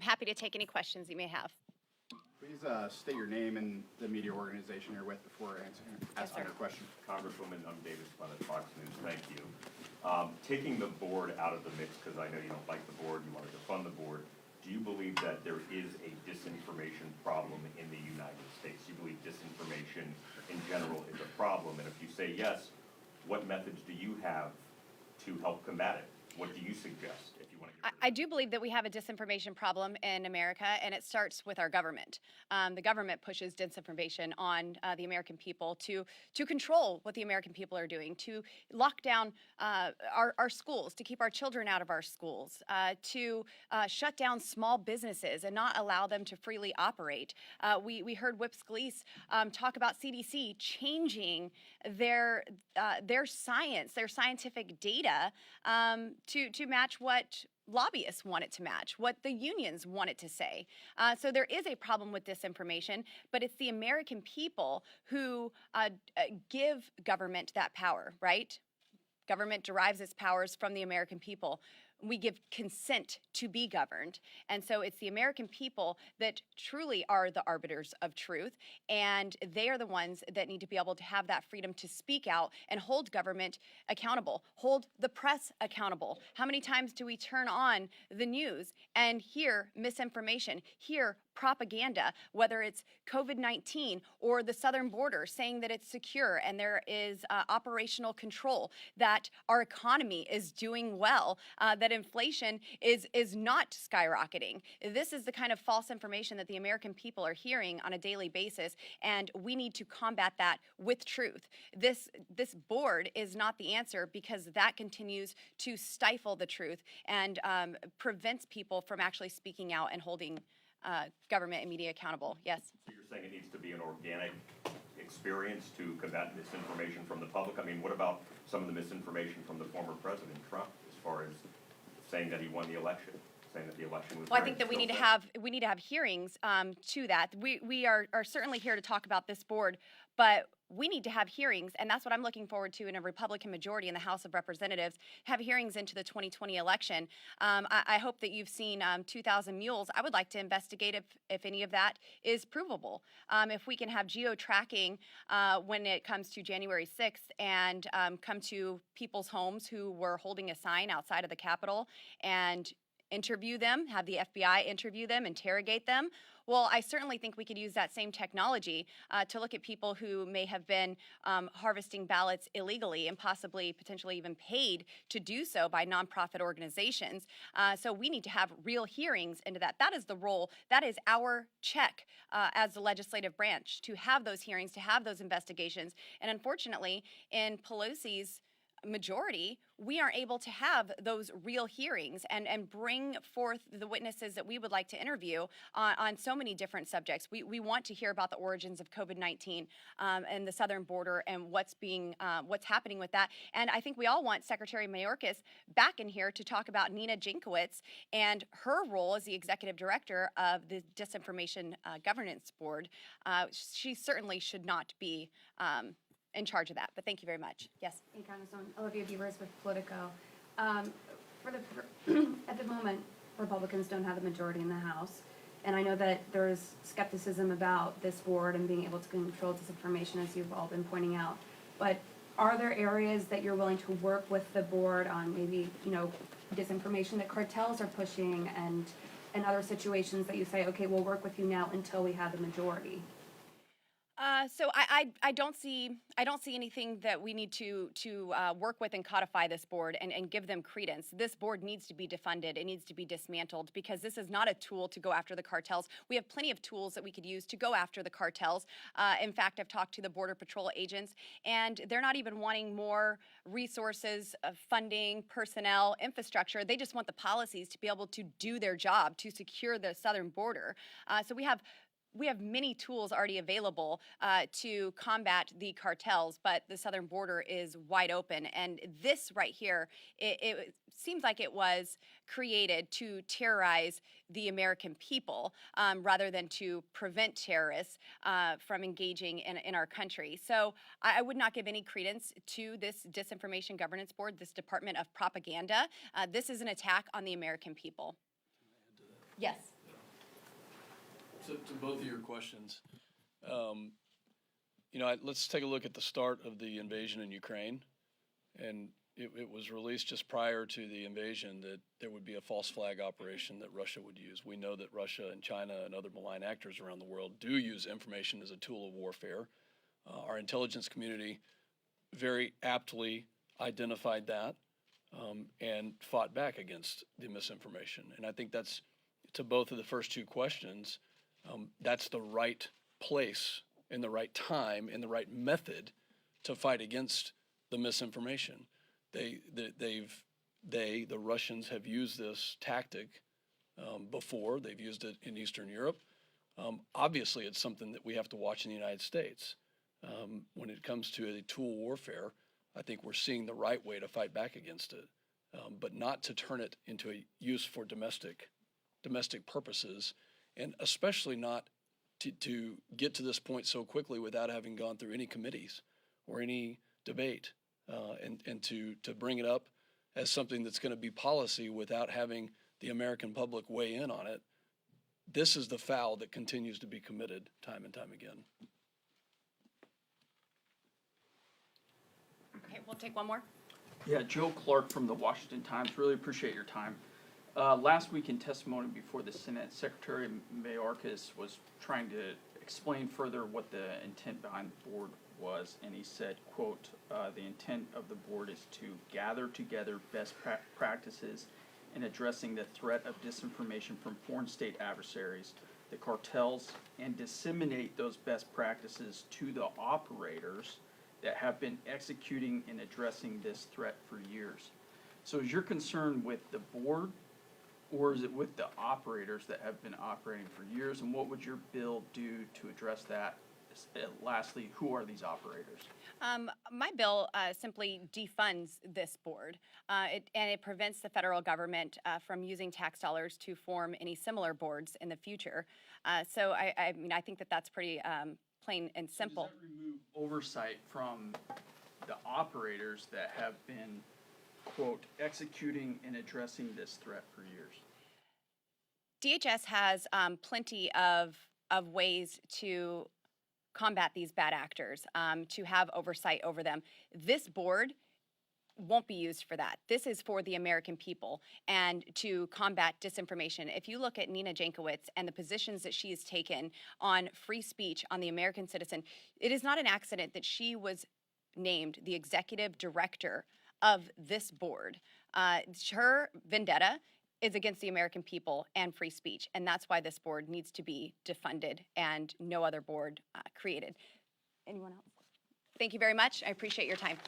happy to take any questions you may have. Please state your name and the media organization you're with before asking your question. Congresswoman, I'm David Spun at Fox News. Thank you. Taking the board out of the mix, because I know you don't like the board, you want to defund the board, do you believe that there is a disinformation problem in the United States? Do you believe disinformation in general is a problem? And if you say yes, what methods do you have to help combat it? What do you suggest if you want to get rid of it? I do believe that we have a disinformation problem in America, and it starts with our government. The government pushes disinformation on the American people to control what the American people are doing, to lock down our schools, to keep our children out of our schools, to shut down small businesses and not allow them to freely operate. We heard Whip Scalise talk about CDC changing their science, their scientific data to match what lobbyists want it to match, what the unions want it to say. So there is a problem with disinformation, but it's the American people who give government that power, right? Government derives its powers from the American people. We give consent to be governed. And so it's the American people that truly are the arbiters of truth. And they are the ones that need to be able to have that freedom to speak out and hold government accountable, hold the press accountable. How many times do we turn on the news and hear misinformation, hear propaganda, whether it's COVID-19 or the southern border saying that it's secure and there is operational control, that our economy is doing well, that inflation is not skyrocketing. This is the kind of false information that the American people are hearing on a daily basis, and we need to combat that with truth. This board is not the answer, because that continues to stifle the truth and prevents people from actually speaking out and holding government and media accountable. Yes? So you're saying it needs to be an organic experience to combat misinformation from the public? I mean, what about some of the misinformation from the former President Trump, as far as saying that he won the election, saying that the election was? Well, I think that we need to have hearings to that. We are certainly here to talk about this board, but we need to have hearings, and that's what I'm looking forward to in a Republican majority in the House of Representatives, have hearings into the 2020 election. I hope that you've seen 2,000 Mules. I would like to investigate if any of that is provable. If we can have geo-tracking when it comes to January 6th and come to people's homes who were holding a sign outside of the Capitol and interview them, have the FBI interview them, interrogate them. Well, I certainly think we could use that same technology to look at people who may have been harvesting ballots illegally and possibly, potentially even paid to do so by nonprofit organizations. So we need to have real hearings into that. That is the role. That is our check as the legislative branch, to have those hearings, to have those investigations. And unfortunately, in Pelosi's majority, we aren't able to have those real hearings and bring forth the witnesses that we would like to interview on so many different subjects. We want to hear about the origins of COVID-19 and the southern border and what's happening with that. And I think we all want Secretary Mayorkas back in here to talk about Nina Jankowicz and her role as the executive director of the Disinformation Governance Board. She certainly should not be in charge of that, but thank you very much. Yes? Hey, Congresswoman Olivia Beavers with Politico. At the moment, Republicans don't have the majority in the House, and I know that there's skepticism about this board and being able to control disinformation, as you've all been pointing out. But are there areas that you're willing to work with the board on, maybe, disinformation that cartels are pushing and other situations that you say, okay, we'll work with you now until we have the majority? So I don't see anything that we need to work with and codify this board and give them credence. This board needs to be defunded. It needs to be dismantled, because this is not a tool to go after the cartels. We have plenty of tools that we could use to go after the cartels. In fact, I've talked to the Border Patrol agents, and they're not even wanting more resources, funding, personnel, infrastructure. They just want the policies to be able to do their job, to secure the southern border. So we have many tools already available to combat the cartels, but the southern border is wide open. And this right here, it seems like it was created to terrorize the American people rather than to prevent terrorists from engaging in our country. So I would not give any credence to this Disinformation Governance Board, this Department of Propaganda. This is an attack on the American people. Yes. To both of your questions, let's take a look at the start of the invasion in Ukraine. And it was released just prior to the invasion that there would be a false flag operation that Russia would use. We know that Russia and China and other malign actors around the world do use information as a tool of warfare. Our intelligence community very aptly identified that and fought back against the misinformation. And I think that's, to both of the first two questions, that's the right place in the right time in the right method to fight against the misinformation. The Russians have used this tactic before. They've used it in Eastern Europe. Obviously, it's something that we have to watch in the United States. When it comes to a tool warfare, I think we're seeing the right way to fight back against it, but not to turn it into a use for domestic purposes, and especially not to get to this point so quickly without having gone through any committees or any debate, and to bring it up as something that's going to be policy without having the American public weigh in on it. This is the foul that continues to be committed time and time again. Okay, we'll take one more. Yeah, Joe Clark from the Washington Times. Really appreciate your time. Last week in testimony before the Senate, Secretary Mayorkas was trying to explain further what the intent behind the board was, and he said, quote, the intent of the board is to gather together best practices in addressing the threat of disinformation from foreign state adversaries, the cartels, and disseminate those best practices to the operators that have been executing and addressing this threat for years. So is your concern with the board, or is it with the operators that have been operating for years? And what would your bill do to address that? Lastly, who are these operators? My bill simply defunds this board, and it prevents the federal government from using tax dollars to form any similar boards in the future. So I mean, I think that that's pretty plain and simple. Does that remove oversight from the operators that have been, quote, executing and addressing this threat for years? DHS has plenty of ways to combat these bad actors, to have oversight over them. This board won't be used for that. This is for the American people and to combat disinformation. If you look at Nina Jankowicz and the positions that she has taken on free speech, on the American citizen, it is not an accident that she was named the executive director of this board. Her vendetta is against the American people and free speech, and that's why this board needs to be defunded and no other board created. Anyone else? Thank you very much. I appreciate your time.